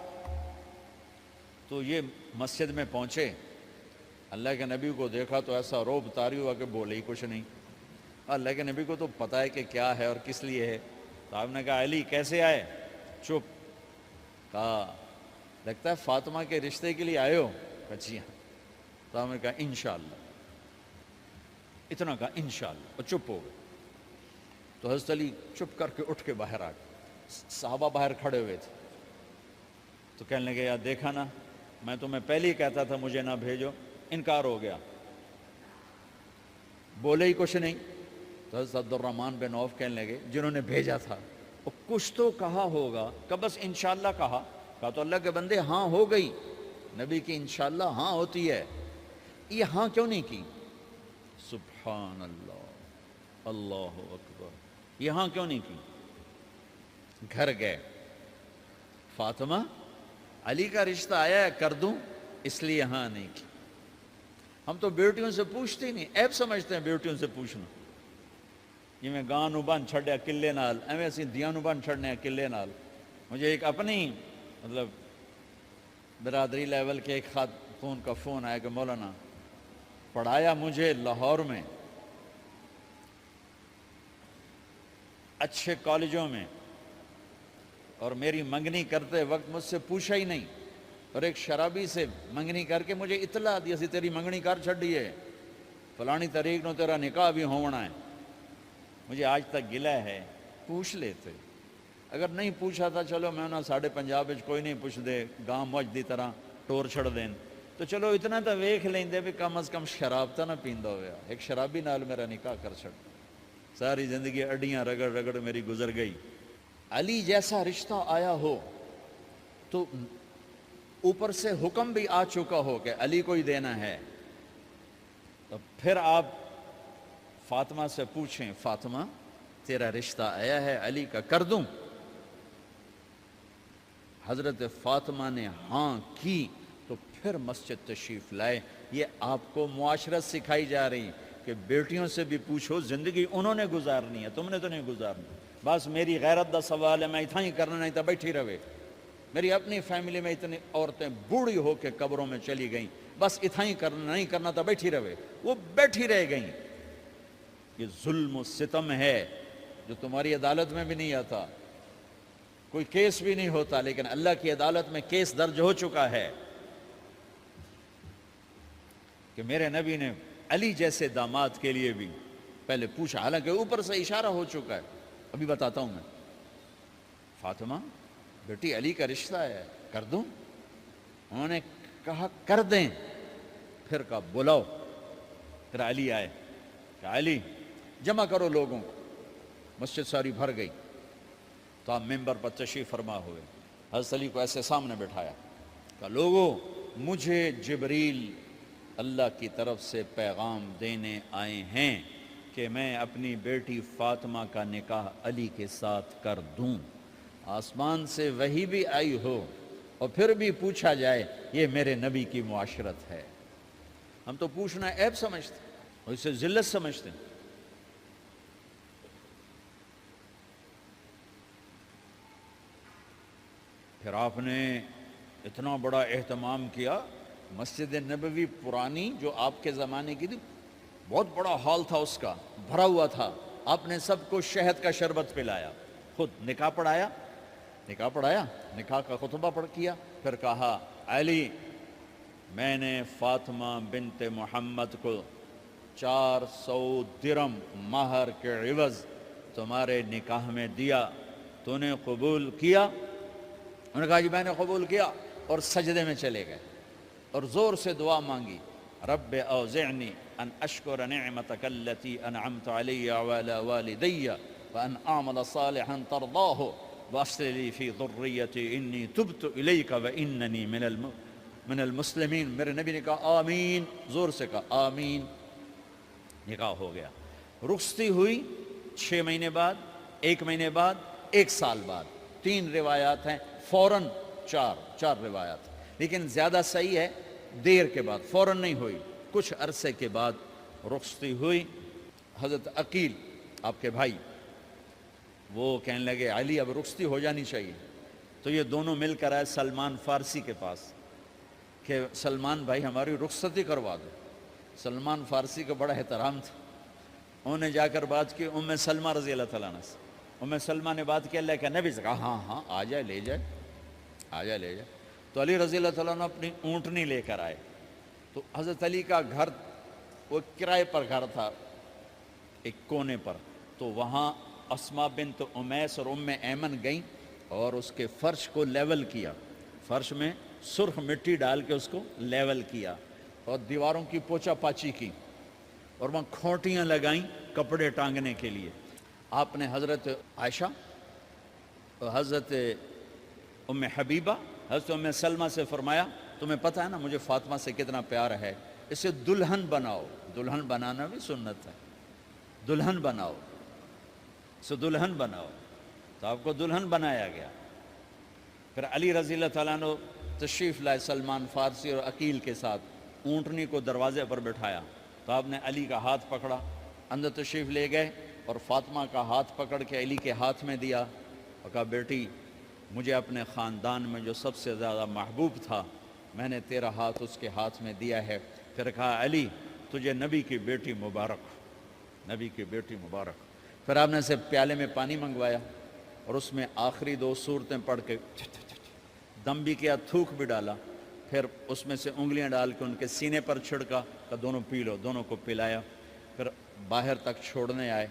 تو یہ مسجد میں پہنچے، اللہ کے نبی کو دیکھا تو ایسا روب طاری ہوا کہ بولے ہی کچھ نہیں۔ اللہ کے نبی کو تو پتہ ہے کہ کیا ہے اور کس لیے ہے۔ تو آپ نے کہا علی کیسے آئے؟ چپ۔ کہا لگتا ہے فاطمہ کے رشتے کے لیے آئے ہو؟ کہا جی ہاں۔ تو ہم نے کہا انشاءاللہ، اتنا کہا انشاءاللہ، اور چپ ہو گئے۔ تو حضرت علی چپ کر کے اٹھ کے باہر آ گئے، صحابہ باہر کھڑے ہوئے تھے، تو کہنے لگے یار دیکھا نا، میں تمہیں پہلے ہی کہتا تھا مجھے نہ بھیجو، انکار ہو گیا، بولے ہی کچھ نہیں۔ تو حضرت عبد الرحمن بن عوف کہنے لگے جنہوں نے بھیجا تھا، وہ کچھ تو کہا ہوگا، کہ بس انشاءاللہ کہا تو اللہ کے بندے ہاں ہو گئی، نبی کی انشاءاللہ ہاں ہوتی ہے، یہ ہاں کیوں نہیں کی؟ سبحان اللہ، اللہ اکبر، یہ ہاں کیوں نہیں کی؟ گھر گئے، فاطمہ علی کا رشتہ آیا ہے کر دوں، اس لیے ہاں نہیں کی۔ ہم تو بیٹیوں سے پوچھتے ہی نہیں، عیب سمجھتے ہیں بیٹیوں سے پوچھنا، جی میں گاں نو بن چھڑیا قلعے نال، ایویں اسی دیاں نو بن چھڑنے قلعے نال۔ مجھے ایک اپنی مطلب برادری لیول کے ایک خاتون کا فون آیا کہ مولانا پڑھایا مجھے لاہور میں اچھے کالجوں میں، اور میری منگنی کرتے وقت مجھ سے پوچھا ہی نہیں، اور ایک شرابی سے منگنی کر کے مجھے اطلاع دی اسی تیری منگنی کر چھڑی ہے، فلانی تاریخ نو تیرا نکاح بھی ہونا ہے۔ مجھے آج تک گلہ ہے، پوچھ لیتے، اگر نہیں پوچھا تھا چلو میں انہاں ساڑھے پنجاب وچ کوئی نہیں پوچھ دے، گاں موج دی طرح ٹور چھڑ دین، تو چلو اتنا تو ویکھ لیندے بھی کم از کم شراب تو نہ پیندا ہویا، ایک شرابی نال میرا نکاح کر چھڑ، ساری زندگی اڈیاں رگڑ رگڑ میری گزر گئی۔ علی جیسا رشتہ آیا ہو تو اوپر سے حکم بھی آ چکا ہو کہ علی کو ہی دینا ہے، تو پھر آپ فاطمہ سے پوچھیں فاطمہ تیرا رشتہ آیا ہے علی کا، کر دوں؟ حضرت فاطمہ نے ہاں کی تو پھر مسجد تشریف لائے۔ یہ آپ کو معاشرت سکھائی جا رہی کہ بیٹیوں سے بھی پوچھو، زندگی انہوں نے گزارنی ہے، تم نے تو نہیں گزارنی۔ بس میری غیرت دا سوال ہے، میں اتنا ہی کرنا نہیں تو بیٹھی رہے۔ میری اپنی فیملی میں اتنی عورتیں بوڑھی ہو کے قبروں میں چلی گئیں، بس اتنا ہی کرنا نہیں کرنا تو بیٹھی رہے، وہ بیٹھی رہ گئیں۔ یہ ظلم و ستم ہے جو تمہاری عدالت میں بھی نہیں آتا، کوئی کیس بھی نہیں ہوتا، لیکن اللہ کی عدالت میں کیس درج ہو چکا ہے کہ میرے نبی نے علی جیسے داماد کے لیے بھی پہلے پوچھا، حالانکہ اوپر سے اشارہ ہو چکا ہے۔ ابھی بتاتا ہوں میں، فاطمہ بیٹی علی کا رشتہ ہے، کر دوں؟ انہوں نے کہا کر دیں، پھر کہا بلاؤ، پھر علی آئے، کہ علی جمع کرو لوگوں کو، مسجد ساری بھر گئی، تو آپ ممبر پر تشریف فرما ہوئے، حضرت علی کو ایسے سامنے بٹھایا، کہ لوگوں مجھے جبریل اللہ کی طرف سے پیغام دینے آئے ہیں کہ میں اپنی بیٹی فاطمہ کا نکاح علی کے ساتھ کر دوں۔ آسمان سے وحی بھی آئی ہو اور پھر بھی پوچھا جائے، یہ میرے نبی کی معاشرت ہے۔ ہم تو پوچھنا عیب سمجھتے اور اسے ذلت سمجھتے ہیں۔ پھر آپ نے اتنا بڑا اہتمام کیا، مسجد نبوی پرانی جو آپ کے زمانے کی تھی، بہت بڑا ہال تھا، اس کا بھرا ہوا تھا، آپ نے سب کو شہد کا شربت پلایا، خود نکاح پڑھایا، نکاح کا خطبہ پڑھ کیا، پھر کہا علی میں نے فاطمہ بنت محمد کو 400 درم مہر کے عوض تمہارے نکاح میں دیا، تو نے قبول کیا؟ انہوں نے کہا جی میں نے قبول کیا، اور سجدے میں چلے گئے اور زور سے دعا مانگی، رب اوزعنی ان اشکر نعمتک التی انعمت علی وعلی والدی وان اعمل صالحا ترضاہ واصلح لی فی ذریتی انی تبت الیک واننی من المسلمین۔ میرے نبی نے کہا آمین، زور سے کہا آمین، نکاح ہو گیا۔ رخصتی ہوئی 6 مہینے بعد، 1 مہینے بعد، 1 سال بعد، 3 روایات ہیں، فوراً 4 روایات، لیکن زیادہ صحیح ہے دیر کے بعد، فوراً نہیں ہوئی، کچھ عرصے کے بعد رخصتی ہوئی۔ حضرت عقیل آپ کے بھائی وہ کہنے لگے علی اب رخصتی ہو جانی چاہیے، تو یہ دونوں مل کر آئے سلمان فارسی کے پاس کہ سلمان بھائی ہماری رخصتی کروا دو۔ سلمان فارسی کا بڑا احترام تھا، انہوں نے جا کر بات کی ام سلمہ رضی اللہ تعالیٰ عنہ سے، ام سلمہ نے بات کی اللہ کے نبی سے، کہا ہاں آ جائے لے جائے، تو علی رضی اللہ تعالیٰ عنہ اپنی اونٹنی لے کر آئے. تو حضرت علی کا گھر وہ کرائے پر گھر تھا ایک کونے پر. تو وہاں اسما بنت امیس اور ام ایمن گئیں اور اس کے فرش کو لیول کیا, فرش میں سرخ مٹی ڈال کے اس کو لیول کیا اور دیواروں کی پوچا پاچی کی اور وہاں کھوٹیاں لگائیں کپڑے ٹانگنے کے لیے. آپ نے حضرت عائشہ, حضرت ام حبیبہ, حضرت ام سلمہ سے فرمایا تمہیں پتہ ہے نا مجھے فاطمہ سے کتنا پیار ہے, اسے دلہن بناؤ. دلہن بنانا بھی سنت ہے, دلہن بناؤ, اسے دلہن بناؤ. تو آپ کو دلہن بنایا گیا. پھر علی رضی اللہ تعالیٰ عنہ تشریف لائے سلمان فارسی اور عقیل کے ساتھ, اونٹنی کو دروازے پر بٹھایا. تو آپ نے علی کا ہاتھ پکڑا, اندر تشریف لے گئے اور فاطمہ کا ہاتھ پکڑ کے علی کے ہاتھ میں دیا اور کہا بیٹی مجھے اپنے خاندان میں جو سب سے زیادہ محبوب تھا میں نے تیرا ہاتھ اس کے ہاتھ میں دیا ہے. پھر کہا علی تجھے نبی کی بیٹی مبارک, نبی کی بیٹی مبارک. پھر آپ نے اسے پیالے میں پانی منگوایا اور اس میں آخری 2 سورتیں پڑھ کے دم بھی کیا, تھوک بھی ڈالا. پھر اس میں سے انگلیاں ڈال کے ان کے سینے پر چھڑکا کہ دونوں پی لو, دونوں کو پلایا. پھر باہر تک چھوڑنے آئے.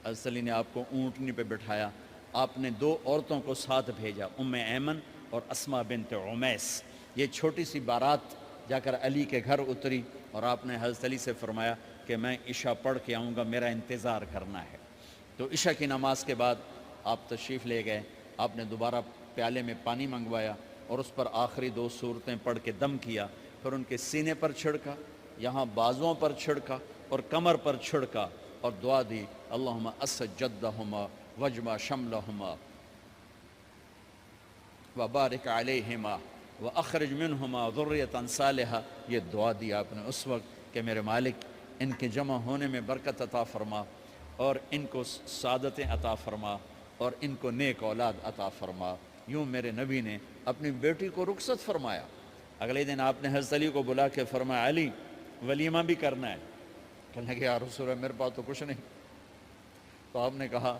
حضرت علی نے آپ کو اونٹنی پہ بٹھایا. آپ نے 2 عورتوں کو ساتھ بھیجا, ام ایمن اور اسما بنت عمیس. یہ چھوٹی سی بارات جا کر علی کے گھر اتری اور آپ نے حضرت علی سے فرمایا کہ میں عشاء پڑھ کے آؤں گا, میرا انتظار کرنا ہے. تو عشاء کی نماز کے بعد آپ تشریف لے گئے. آپ نے دوبارہ پیالے میں پانی منگوایا اور اس پر آخری 2 سورتیں پڑھ کے دم کیا. پھر ان کے سینے پر چھڑکا, یہاں بازوؤں پر چھڑکا اور کمر پر چھڑکا اور دعا دی اللہم اسد جدہما وجمع شملہما وبارک علیہما واخرج منہما ذریۃ صالحہ. یہ دعا دی آپ نے اس وقت کہ میرے مالک ان کے جمع ہونے میں برکت عطا فرما اور ان کو سعادتیں عطا فرما اور ان کو نیک اولاد عطا فرما. یوں میرے نبی نے اپنی بیٹی کو رخصت فرمایا. اگلے دن آپ نے حضرت علی کو بلا کے فرمایا علی ولیمہ بھی کرنا ہے. کہنے لگے یا رسول اللہ میرے پاس تو کچھ نہیں. تو آپ نے کہا,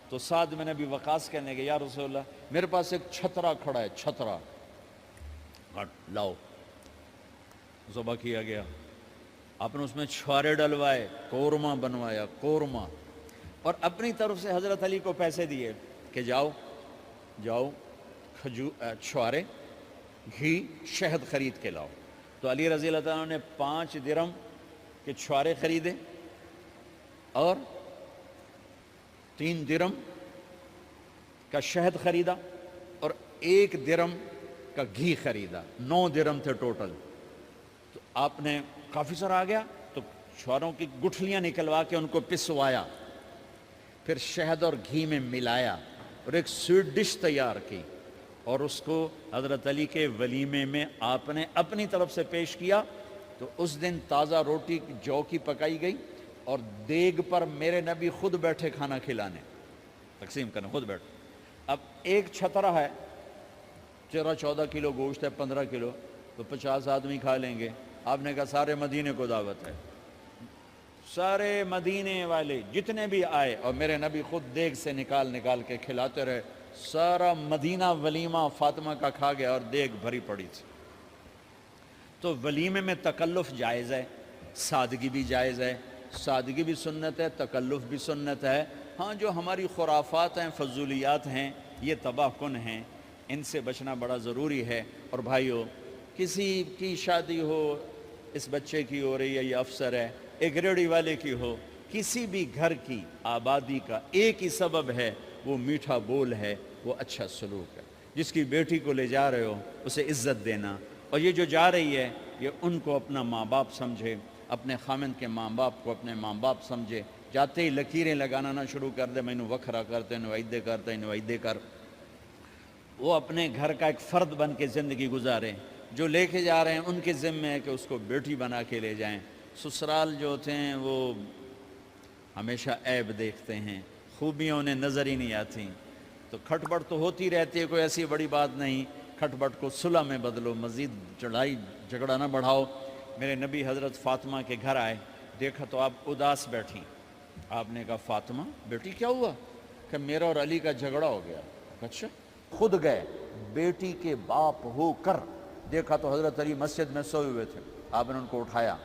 تو سعد بن ابی وقاص کہنے لگے یا رسول اللہ میرے پاس ایک چھترا کھڑا ہے, چھترا لاؤ. ذبح کیا گیا. آپ نے اس میں چھوارے ڈلوائے, قورمہ بنوایا, قورمہ, اور اپنی طرف سے حضرت علی کو پیسے دیے کہ جاؤ جاؤ چھوارے, گھی, شہد خرید کے لاؤ. تو علی رضی اللہ تعالیٰ نے 5 درم کے چھوارے خریدے اور 3 درم کا شہد خریدا اور 1 درم کا گھی خریدا. 9 درم تھے ٹوٹل. تو آپ نے کافی سارا آ گیا تو چھواروں کی گٹھلیاں نکلوا کے ان کو پسوایا, پھر شہد اور گھی میں ملایا اور ایک سویٹ ڈش تیار کی اور اس کو حضرت علی کے ولیمے میں آپ نے اپنی طرف سے پیش کیا. تو اس دن تازہ روٹی جو کی پکائی گئی اور دیگ پر میرے نبی خود بیٹھے کھانا کھلانے, تقسیم کرنے خود بیٹھے. اب ایک چھترا ہے, 13-14 کلو گوشت ہے, 15 کلو, تو 50 آدمی کھا لیں گے. آپ نے کہا سارے مدینے کو دعوت ہے, سارے مدینے والے جتنے بھی آئے, اور میرے نبی خود دیگ سے نکال کے کھلاتے رہے. سارا مدینہ ولیمہ فاطمہ کا کھا گیا اور دیگ بھری پڑی تھی. تو ولیمے میں تکلف جائز ہے, سادگی بھی جائز ہے. سادگی بھی سنت ہے, تکلف بھی سنت ہے. ہاں جو ہماری خرافات ہیں, فضولیات ہیں, یہ تباہ کن ہیں, ان سے بچنا بڑا ضروری ہے. اور بھائیو, کسی کی شادی ہو, اس بچے کی ہو رہی ہے, یہ افسر ہے, ایک ریڑھی والے کی ہو, کسی بھی گھر کی آبادی کا ایک ہی سبب ہے, وہ میٹھا بول ہے, وہ اچھا سلوک ہے. جس کی بیٹی کو لے جا رہے ہو اسے عزت دینا, اور یہ جو جا رہی ہے یہ ان کو اپنا ماں باپ سمجھے, اپنے خامند کے ماں باپ کو اپنے ماں باپ سمجھے. جاتے ہی لکیریں لگانا نہ شروع کر دے, مینو وکھرا کرتے نوائدے کرتے نوائدے کر. وہ اپنے گھر کا ایک فرد بن کے زندگی گزاریں. جو لے کے جا رہے ہیں ان کے ذمے ہے کہ اس کو بیٹی بنا کے لے جائیں. سسرال جو ہوتے ہیں وہ ہمیشہ عیب دیکھتے ہیں, خوبیاں انہیں نظر ہی نہیں آتی. تو کھٹ بٹ تو ہوتی رہتی ہے, کوئی ایسی بڑی بات نہیں. کھٹ بٹ کو صلح میں بدلو, مزید چڑھائی جھگڑا نہ بڑھاؤ. میرے نبی حضرت فاطمہ کے گھر آئے, دیکھا تو آپ اداس بیٹھی. آپ نے کہا فاطمہ بیٹی کیا ہوا؟ کہ میرا اور علی کا جھگڑا ہو گیا. اچھا. خود گئے, بیٹی کے باپ ہو کر دیکھا تو حضرت علی مسجد میں سوئے ہوئے تھے. آپ نے ان کو اٹھایا,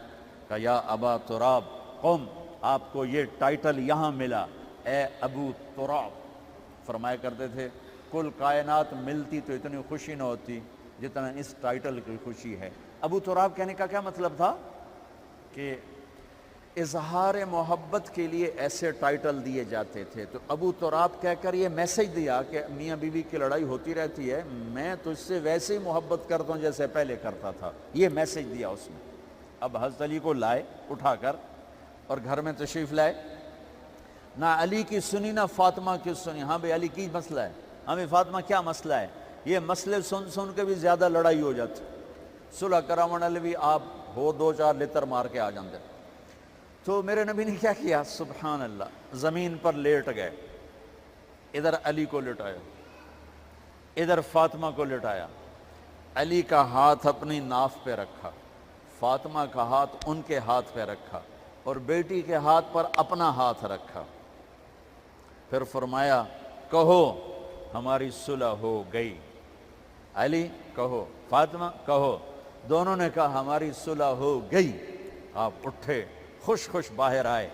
کہا یا ابا تراب قم, آپ کو یہ ٹائٹل یہاں ملا, اے ابو تراب. فرمایا کرتے تھے کل کائنات ملتی تو اتنی خوشی نہ ہوتی جتنا اس ٹائٹل کی خوشی ہے. ابو تراب کہنے کا کیا مطلب تھا کہ اظہار محبت کے لیے ایسے ٹائٹل دیے جاتے تھے. تو ابو تراب کہہ کر یہ میسج دیا کہ میاں بیوی کی لڑائی ہوتی رہتی ہے, میں تجھ سے ویسے ہی محبت کرتا ہوں جیسے پہلے کرتا تھا. یہ میسج دیا اس نے. اب حضرت علی کو لائے اٹھا کر اور گھر میں تشریف لائے. نہ علی کی سنی نہ فاطمہ کی سنی. ہاں بھئی علی کی مسئلہ ہے, ہاں بھئی فاطمہ کیا مسئلہ ہے. یہ مسئلے سن سن کے بھی زیادہ لڑائی ہو جاتی. صلح کراون والے بھی آپ ہو 2-4 لتر مار کے آ جاندے. تو میرے نبی نے کیا کیا, سبحان اللہ, زمین پر لیٹ گئے. ادھر علی کو لٹایا, ادھر فاطمہ کو لٹایا. علی کا ہاتھ اپنی ناف پہ رکھا, فاطمہ کا ہاتھ ان کے ہاتھ پہ رکھا, اور بیٹی کے ہاتھ پر اپنا ہاتھ رکھا. پھر فرمایا کہو ہماری صلح ہو گئی. علی کہو, فاطمہ کہو. دونوں نے کہا ہماری صلح ہو گئی. آپ اٹھے, خوش خوش باہر آئے,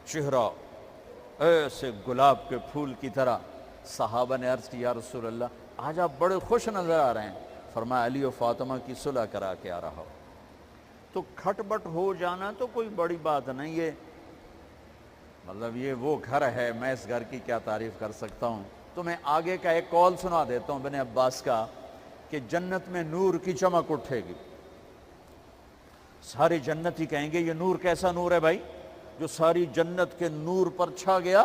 چہرہ ایسے گلاب کے پھول کی طرح. صحابہ نے عرض کی یا رسول اللہ آج آپ بڑے خوش نظر آ رہے ہیں. فرمایا علی و فاطمہ کی صلح کرا کے آ رہا ہو. تو کھٹ بٹ ہو جانا تو کوئی بڑی بات نہیں ہے, مطلب یہ وہ گھر ہے, میں اس گھر کی کیا تعریف کر سکتا ہوں. تو میں آگے کا ایک قول سنا دیتا ہوں ابن عباس کا کہ جنت میں نور کی چمک اٹھے گی. ساری جنت ہی کہیں گے یہ نور کیسا نور ہے بھائی جو ساری جنت کے نور پر چھا گیا.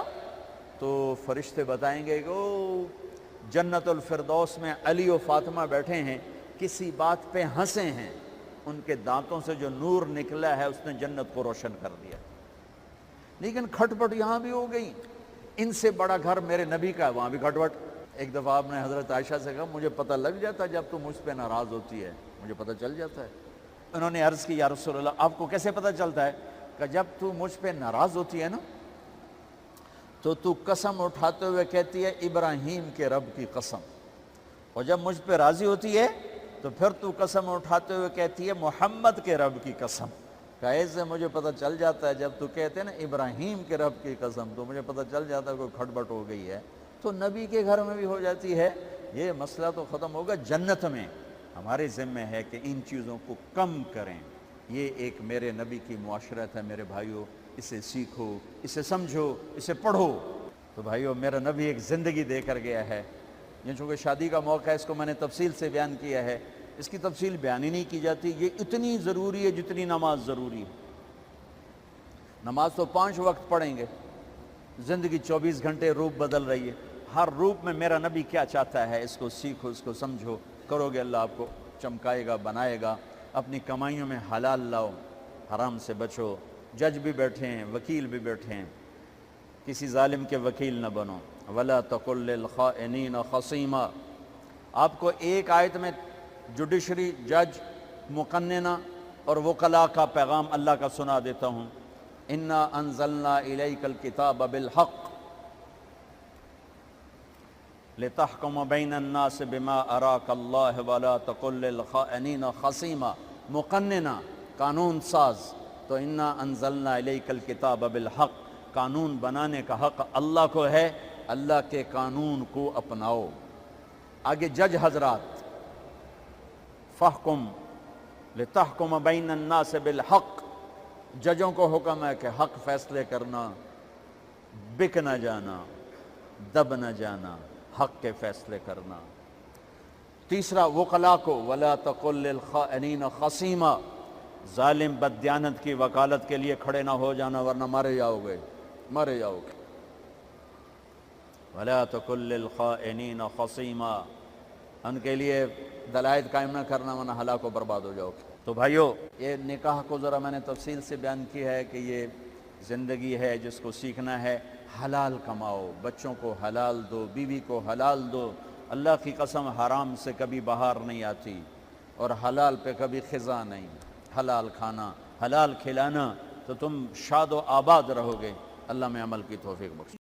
تو فرشتے بتائیں گے کہ او جنت الفردوس میں علی و فاطمہ بیٹھے ہیں, کسی بات پہ ہنسے ہیں, ان کے دانتوں سے جو نور نکلا ہے اس نے جنت کو روشن کر دیا. لیکن کھٹ پٹ یہاں بھی ہو گئی. ان سے بڑا گھر میرے نبی کا ہے, وہاں بھی کھٹ پٹ. ایک دفعہ آپ نے حضرت عائشہ سے کہا مجھے پتہ لگ جاتا جب تو مجھ پہ ناراض ہوتی ہے, مجھے پتہ چل جاتا ہے. انہوں نے عرض کی یا رسول اللہ آپ کو کیسے پتہ چلتا ہے؟ کہ جب تو مجھ پہ ناراض ہوتی ہے نا تو قسم اٹھاتے ہوئے کہتی ہے ابراہیم کے رب کی قسم, اور جب مجھ پہ راضی ہوتی ہے تو پھر تو قسم اٹھاتے ہوئے کہتی ہے محمد کے رب کی قسم. کہ ایسے مجھے پتہ چل جاتا ہے جب تو کہتے ہیں نا ابراہیم کے رب کی قسم, تو مجھے پتہ چل جاتا ہے کوئی کھٹ بٹ ہو گئی ہے. تو نبی کے گھر میں بھی ہو جاتی ہے. یہ مسئلہ تو ختم ہوگا جنت میں. ہمارے ذمہ ہے کہ ان چیزوں کو کم کریں. یہ ایک میرے نبی کی معاشرت ہے میرے بھائیوں, اسے سیکھو, اسے سمجھو, اسے پڑھو. تو بھائیوں میرا نبی ایک زندگی دے کر گیا ہے. یہ چونکہ شادی کا موقع ہے اس کو میں نے تفصیل سے بیان کیا ہے, اس کی تفصیل بیان ہی نہیں کی جاتی. یہ اتنی ضروری ہے جتنی نماز ضروری ہے. نماز تو 5 وقت پڑھیں گے, زندگی 24 گھنٹے روپ بدل رہی ہے. ہر روپ میں میرا نبی کیا چاہتا ہے اس کو سیکھو, اس کو سمجھو. کرو گے اللہ آپ کو چمکائے گا, بنائے گا. اپنی کمائیوں میں حلال لاؤ, حرام سے بچو. جج بھی بیٹھے ہیں, وکیل بھی بیٹھے ہیں, کسی ظالم کے وکیل نہ بنو. وَلَا تَقُلْ لِلْخَائِنِينَ خَصِيمًا. آپ کو ایک آیت میں جوڈیشری, جج, مقننہ اور وکلاء کا پیغام اللہ کا سنا دیتا ہوں. اِنَّا أَنزَلْنَا إِلَيْكَ الْكِتَابَ بِالْحَقِّ لِتَحْكُمَ بَيْنَ النَّاسِ بِمَا أَرَاكَ اللَّهُ وَلَا تَقُلْ لِلْخَائِنِينَ خَصِيمًا. مقننہ, قانون ساز. تو اِنَّا أَنزَلْنَا إِلَيْكَ الْكِتَابَ بِالْحَقِّ, قانون بنانے کا حق اللہ کو ہے, اللہ کے قانون کو اپناؤ. آگے جج حضرات, فَحْكُمْ لِتَحْكُمَ بَيْنَ النَّاسِ بِالْحَقِّ. ججوں کو حکم ہے کہ حق فیصلے کرنا, بک نہ جانا, دب نہ جانا, حق کے فیصلے کرنا. تیسرا وکلاء کو, وَلَا تَقُلْ لِلْخَائِنِينَ خَصِيمًا. ظالم بددیانت کی وکالت کے لیے کھڑے نہ ہو جانا ورنہ مارے جاؤ گے, مارے جاؤ گے. وَلَا تَقُلْ لِلْخَائِنِينَ خَصِيمًا. ان کے لیے دلائل قائم نہ کرنا ورنہ ہلاک و برباد ہو جاؤ گے. تو بھائیو یہ نکاح کو ذرا میں نے تفصیل سے بیان کی ہے کہ یہ زندگی ہے جس کو سیکھنا ہے. حلال کماؤ, بچوں کو حلال دو, بیوی کو حلال دو. اللہ کی قسم حرام سے کبھی بہار نہیں آتی اور حلال پہ کبھی خزاں نہیں. حلال کھانا, حلال کھلانا, تو تم شاد و آباد رہو گے. اللہ میں عمل کی توفیق بخشے.